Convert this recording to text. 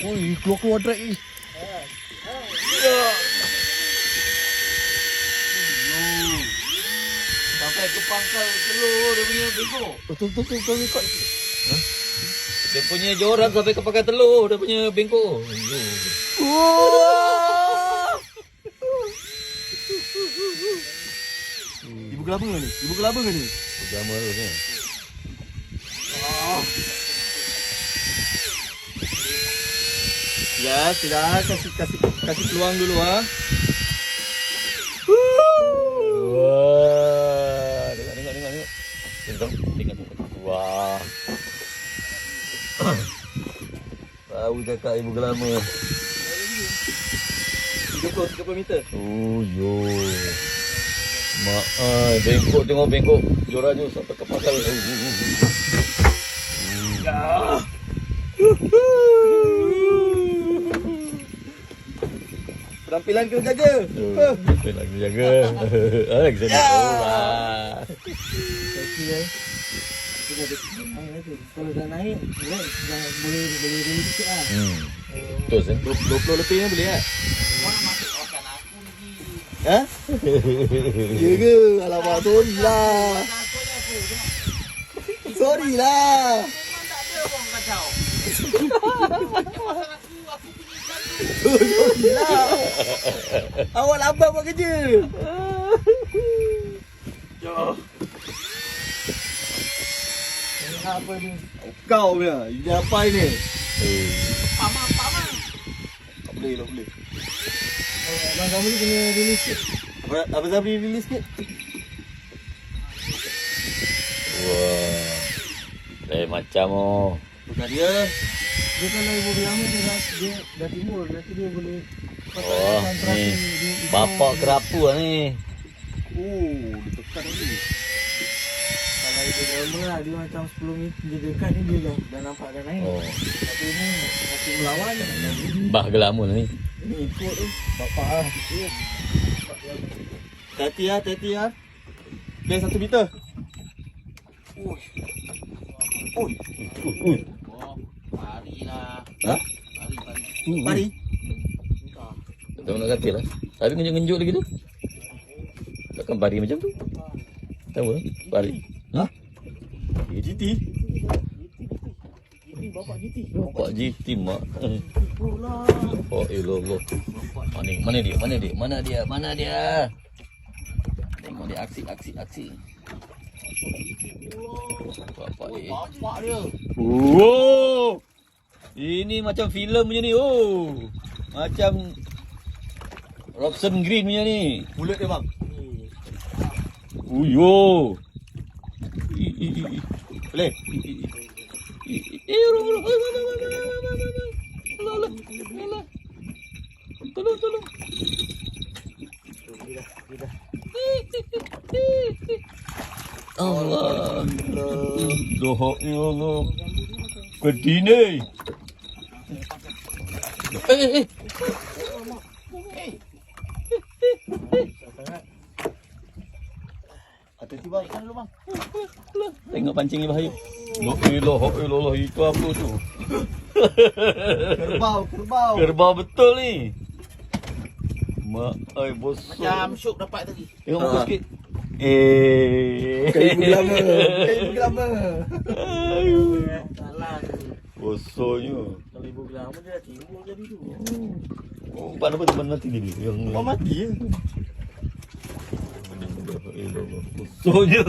Ui, keluar drag ni. Sampai ke pangkal telur dia punya bengkok. Betul ikut. Dia punya joran sampai ke pangkal telur dia punya bengkok. Ibu kelapa ke ni? Ibu kelapa ke ni? Pertama tu ni. Ya, sudah kasih peluang dulu ah. Wah, tengok. Tengok. Wah. Tahu cakap ibu gelama. 30 meter. Oh yo. Mak bengkok tengok bengkok. Jorannya sampai ke pangkal. Ya. Penampilan kena jaga. Penampilan kena jaga. Kita nak orang. Kalau dah naik, boleh sikit lah. Terus 20 lebih ni boleh tak? Mana masuk okan aku lagi. Ha? Ya ke? Alamak, sorry lah. Sorry lah. Memang tak ada orang kacau. Sorry lah. Awak lambat buat kerja. Apa ni? Kau punya. Ini apa ini? Paman. Tak boleh. Abang kamu ni kena release sikit. Apa Zabri release sikit? Wah. Macam Bukan dia. Dia kalau ibu gelama dia dah timur. Nanti dia boleh Oh, ni bapak kerapu lah ni. Oh, dia tekan lagi. Kalau ibu gelama lah, dia macam 10 meter. Dia dekat ni dia dah nampak dah naik. Oh, Tapi ni masih melawan. bah gelamun ni. Ini ikut tu. Bapak lah. Hati-hati ya. Dia 1 meter. Oi. Pari lah. Ha? Pari. Mari. Tak nak kata lah. Tapi ngenjuk-ngenjuk lagi tu. Takkan pari macam tu. Tahu lah. Pari. Ha? GT. Bapak GT. Bapak GT mak. Pula. Oh ilallah. Mana dia? Tengok dia aksi. Bapak dia. Bapak dia. Wow. Ini macam filem punya ni. Oh. Macam Robson Green punya ni. Mulut dia bang. Uyo. Boleh. Tolong. Allah. Doh ya Allah. Kedine. Hati-hati bang, ikan dulu bang. Tengok pancing ni bahaya. La ilah, itu apa tu? Kerbau. Kerbau betul ni. Mak ai bos. Macam syuk dapat tadi. Tengok muka sikit. Ibu gelama. Salah tu. Bosonnya. Kalau ibu gelama dia dah timbul jadi tu. Oh, apa teman mati ni yang Kau mati ya? bosonnya.